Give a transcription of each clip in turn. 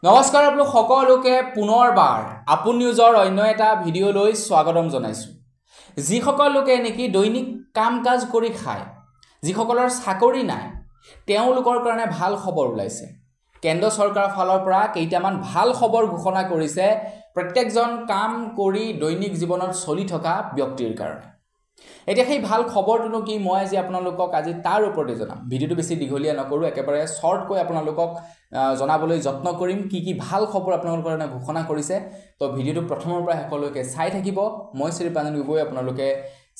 নমস্কাৰ আপোনালোক সকলোকে পুনৰবাৰ আপোন নিউজৰ অন্য এটা ভিডিঅ'লৈ স্বাগতম জনাইছো। যিসকল লোকে নেকি দৈনিক কাম কাজ কৰি খায়, যিসকলৰ চাকৰি নাই, তেওঁলোকৰ কাৰণে ভাল খবৰ ওলাইছে। কেন্দ্ৰ চৰকাৰৰ ফালৰ পৰা কেইটামান ভাল খবৰ ঘোষণা কৰিছে প্ৰত্যেকজন কাম কৰি দৈনিক জীৱনত চলি থকা ব্যক্তিৰ কাৰণে। এতিয়া সেই ভাল খবৰটোনো কি, মই আজি আপোনালোকক আজি তাৰ ওপৰতে জনাম। ভিডিঅ'টো বেছি দীঘলীয়া নকৰোঁ, একেবাৰে শ্বৰ্টকৈ আপোনালোকক জনাবলৈ যত্ন কৰিম কি কি ভাল খবৰ আপোনালোকৰ কাৰণে ঘোষণা কৰিছে। তো ভিডিঅ'টো প্ৰথমৰ পৰা শেষলৈকে চাই থাকিব। মই শ্ৰী প্ৰাঞ্জল গগৈ, আপোনালোকে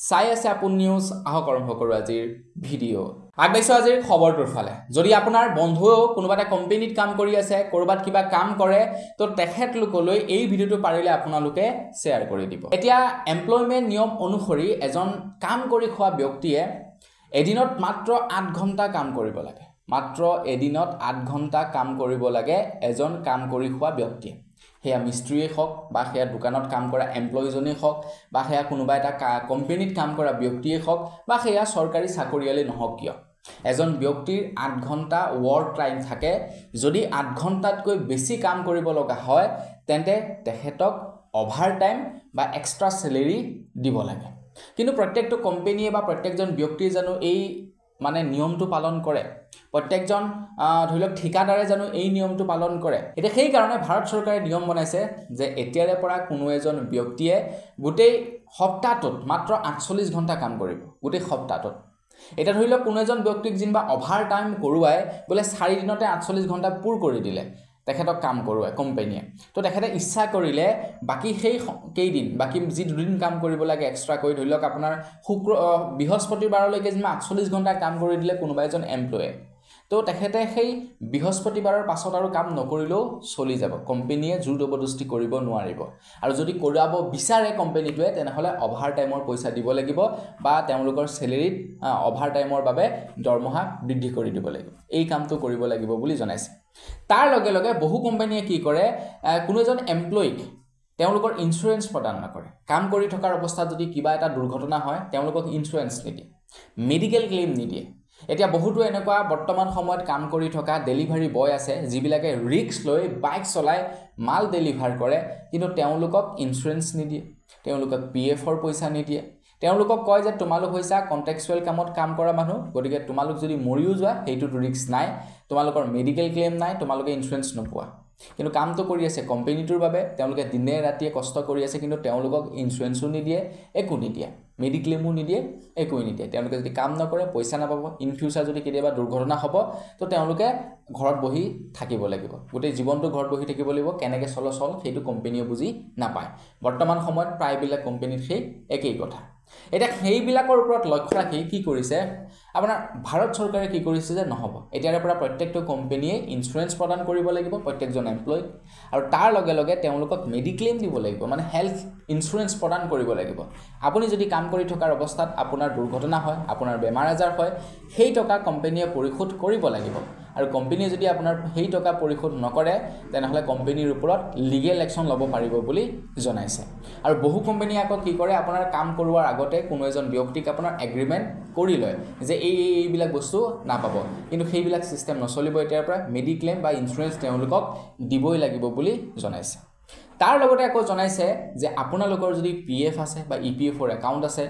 চাই আছে আপোন নিউজ। আহক আৰম্ভ কৰোঁ আজিৰ ভিডিঅ'। আগবাঢ়িছোঁ আজিৰ খবৰটোৰ ফালে। যদি আপোনাৰ বন্ধুৱেও কোনোবা এটা কোম্পানীত কাম কৰি আছে, ক'ৰবাত কিবা কাম কৰে, তো তেখেতলোকলৈ এই ভিডিঅ'টো পাৰিলে আপোনালোকে শ্বেয়াৰ কৰি দিব। এতিয়া এমপ্লয়মেণ্ট নিয়ম অনুসৰি এজন কাম কৰি খোৱা ব্যক্তিয়ে এদিনত মাত্ৰ 8 ঘণ্টা কাম কৰিব লাগে। মাত্ৰ এদিনত 8 ঘণ্টা কাম কৰিব লাগে এজন কাম কৰি খোৱা ব্যক্তিয়ে। সেয়া মিস্ত্ৰীয়ে হওক, বা সেয়া দোকানত কাম কৰা এমপ্লয়ীজনেই হওক, বা সেয়া কোনোবা এটা কোম্পানীত কাম কৰা ব্যক্তিয়ে হওক, বা সেয়া চৰকাৰী চাকৰিয়ালেই নহওক কিয়, এজন ব্যক্তিৰ 8 ঘণ্টা ৱৰ্ক টাইম থাকে। যদি 8 ঘণ্টাতকৈ বেছি কাম কৰিব লগা হয়, তেন্তে তেখেতক অভাৰ টাইম বা এক্সট্ৰা চেলেৰি দিব লাগে। কিন্তু প্ৰত্যেকটো কোম্পানীয়ে বা প্ৰত্যেকজন ব্যক্তিয়ে জানো এই নিয়মটো পালন কৰে? প্ৰত্যেকজন ধৰি লওক ঠিকাদাৰে জানো এই নিয়মটো পালন কৰে? এতিয়া সেইকাৰণে ভাৰত চৰকাৰে নিয়ম বনাইছে যে এতিয়াৰে পৰা কোনো এজন ব্যক্তিয়ে গোটেই সপ্তাহটোত মাত্ৰ 48 ঘণ্টা কাম কৰিব, গোটেই সপ্তাহটোত। এতিয়া ধৰি লওক কোনো এজন ব্যক্তিক যেনিবা অভাৰ টাইম কৰোৱাই বোলে 4 দিনতে 48 ঘণ্টা পূৰ কৰি দিলে তেখেতক কাম কৰোৱাই কোম্পানীয়ে, তো তেখেতে ইচ্ছা কৰিলে বাকী সেই কেইদিন, বাকী যি 2 দিন কাম কৰিব লাগে এক্সট্ৰা কৰি, ধৰি লওক আপোনাৰ বৃহস্পতিবাৰলৈকে যেনিবা 48 ঘণ্টা কাম কৰি দিলে কোনোবা এজন এমপ্লয়ে, তো তেখেতে সেই বৃহস্পতিবাৰৰ পাছত আৰু কাম নকৰিলেও চলি যাব। কোম্পানীয়ে জোৰ জবৰদস্তি কৰিব নোৱাৰিব। আৰু যদি কৰাব বিচাৰে কোম্পানীটোৱে, তেনেহ'লে অভাৰ টাইমৰ পইচা দিব লাগিব, বা তেওঁলোকৰ চেলেৰিত অভাৰ টাইমৰ বাবে দৰমহা বৃদ্ধি কৰি দিব লাগিব। এই কামটো কৰিব লাগিব বুলি জনাইছে। তাৰ লগে লগে বহু কোম্পানীয়ে কি কৰে, কোনো এজন এমপ্লয়ীক তেওঁলোকৰ ইঞ্চুৰেঞ্চ প্ৰদান নকৰে। কাম কৰি থকাৰ অৱস্থাত যদি কিবা এটা দুৰ্ঘটনা হয়, তেওঁলোকক ইঞ্চুৰেঞ্চ নিদিয়ে, মেডিকেল ক্লেইম নিদিয়ে। এতিয়া বহুতো এনেকুৱা বৰ্তমান সময়ত কাম কৰি থকা ডেলিভাৰী বয় আছে, যিবিলাকে ৰিস্ক লৈ বাইক চলাই মাল ডেলিভাৰ কৰে, কিন্তু তেওঁলোকক ইঞ্চুৰেঞ্চ নিদিয়ে, তেওঁলোকক PFৰ পইচা নিদিয়ে। তেওঁলোকক কয় যে তোমালোক হৈছা কণ্টেক্সুৱেল কামত কাম কৰা মানুহ, গতিকে তোমালোক যদি মৰিও যোৱা সেইটোত ৰিস্ক নাই, তোমালোকৰ মেডিকেল ক্লেইম নাই, তোমালোকে ইঞ্চুৰেঞ্চ নোপোৱা। কিন্তু কামটো কৰি আছে কোম্পানীটোৰ বাবে, তেওঁলোকে দিনে ৰাতিয়ে কষ্ট কৰি আছে, কিন্তু তেওঁলোকক ইঞ্চুৰেঞ্চো নিদিয়ে, একো নিদিয়ে, মেডিক্লেইমো নিদিয়ে, একোৱেই নিদিয়ে। তেওঁলোকে যদি কাম নকৰে পইচা নাপাব। ইন ফিউচাৰ যদি কেতিয়াবা দুৰ্ঘটনা হ'ব, তো তেওঁলোকে ঘৰত বহি থাকিব লাগিব, গোটেই জীৱনটো ঘৰত বহি থাকিব লাগিব। কেনেকৈ চল সেইটো কোম্পানীয়ে বুজি নাপায়। বৰ্তমান সময়ত প্ৰায়বিলাক কোম্পানীত সেই একেই কথা। এতিয়া সেইবিলাকৰ ওপৰত লক্ষ্য ৰাখি কি কৰিছে আপোনাৰ ভাৰত চৰকাৰে, কি কৰিছে যে নহ'ব, এতিয়াৰে পৰা প্ৰত্যেকটো কোম্পানীয়ে ইঞ্চুৰেঞ্চ প্ৰদান কৰিব লাগিব প্ৰত্যেকজন এমপ্লয়ীক, আৰু তাৰ লগে লগে তেওঁলোকক মেডিক্লেইম দিব লাগিব, হেল্থ ইঞ্চুৰেঞ্চ প্ৰদান কৰিব লাগিব। আপুনি যদি কাম কৰি থকাৰ অৱস্থাত আপোনাৰ দুৰ্ঘটনা হয়, আপোনাৰ বেমাৰ আজাৰ হয়, সেই টকা কোম্পানীয়ে পৰিশোধ কৰিব লাগিব। আৰু কোম্পানীয়ে যদি আপোনাৰ সেই টকা পৰিশোধ নকৰে, তেনেহ'লে কোম্পানীৰ ওপৰত লিগেল একশ্যন ল'ব পাৰিব বুলি জনাইছে। আৰু বহু কোম্পানীয়ে আকৌ কি কৰে, আপোনাৰ কাম কৰোৱাৰ আগতে কোনো এজন ব্যক্তিক আপোনাৰ এগ্ৰিমেণ্ট কৰি লয় যে এইবিলাক বস্তু নাপাব, কিন্তু সেইবিলাক ছিষ্টেম নচলিব এতিয়াৰ পৰা। মেডিক্লেইম বা ইঞ্চুৰেঞ্চ তেওঁলোকক দিবই লাগিব বুলি জনাইছে। তাৰ লগতে আকৌ জনাইছে যে আপোনালোকৰ যদি PF আছে বা EPFৰ একাউণ্ট আছে,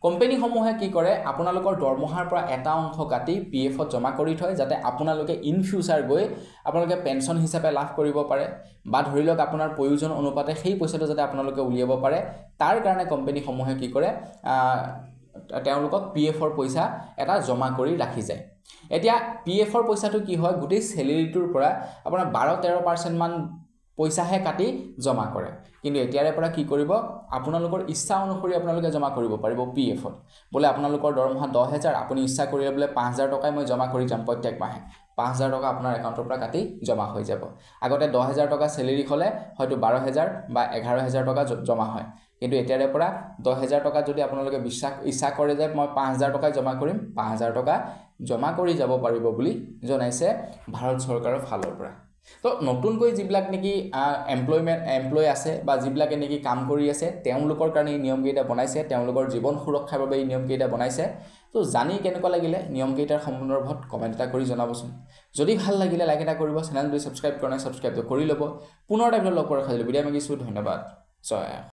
কোম্পানীসমূহে কি কৰে, আপোনালোকৰ দৰমহাৰ পৰা এটা অংশ কাটি PFত জমা কৰি থয়, যাতে আপোনালোকে ইন ফিউচাৰ গৈ আপোনালোকে পেঞ্চন হিচাপে লাভ কৰিব পাৰে, বা ধৰি লওক আপোনাৰ প্ৰয়োজন অনুপাতে সেই পইচাটো যাতে আপোনালোকে উলিয়াব পাৰে। তাৰ কাৰণে কোম্পানীসমূহে কি কৰে, তেওঁলোকক PFৰ পইচা এটা জমা কৰি ৰাখি যায়। এতিয়া PFৰ পইচাটো কি হয়, গোটেই চেলেৰিটোৰ পৰা আপোনাৰ 12-13% মান পইচাহে কাটি জমা কৰে। কিন্তু এতিয়াৰে পৰা কি কৰিব, আপোনালোকৰ ইচ্ছা অনুসৰি আপোনালোকে জমা কৰিব পাৰিব PFত। বোলে আপোনালোকৰ দৰমহা 10,000, আপুনি ইচ্ছা কৰিলে বোলে 5,000 টকাই মই জমা কৰি যাম প্ৰত্যেক মাহে, 5,000 টকা আপোনাৰ একাউণ্টৰ পৰা কাটি জমা হৈ যাব। আগতে 10,000 টকা চেলেৰি হ'লে হয়তো 12,000 বা 11,000 টকা জমা হয়, কিন্তু এতিয়াৰে পৰা 10,000 টকা যদি আপোনালোকে ইচ্ছা কৰে যে মই 5,000 টকাই জমা কৰিম, 5,000 টকা জমা কৰি যাব পাৰিব বুলি জনাইছে ভাৰত চৰকাৰৰ ফালৰ পৰা। তো নতুনকৈ যিবিলাক নেকি এমপ্লয় আছে বা যিবিলাকে নেকি কাম কৰি আছে তেওঁলোকৰ কাৰণে এই নিয়মকেইটা বনাইছে, তেওঁলোকৰ জীৱন সুৰক্ষাৰ বাবে এই নিয়মকেইটা বনাইছে। তো জানি কেনেকুৱা লাগিলে নিয়মকেইটাৰ সন্দৰ্ভত কমেণ্ট এটা কৰি জনাবচোন। যদি ভাল লাগিলে লাইক এটা কৰিব, চেনেলটো ছাবস্ক্ৰাইব কৰা নাই ছাবস্ক্ৰাইবটো কৰি ল'ব। পুনৰ এটা ভিডিঅ' লগ কৰাৰ খালি বিদায় মাগিছোঁ। ধন্যবাদ। জয়।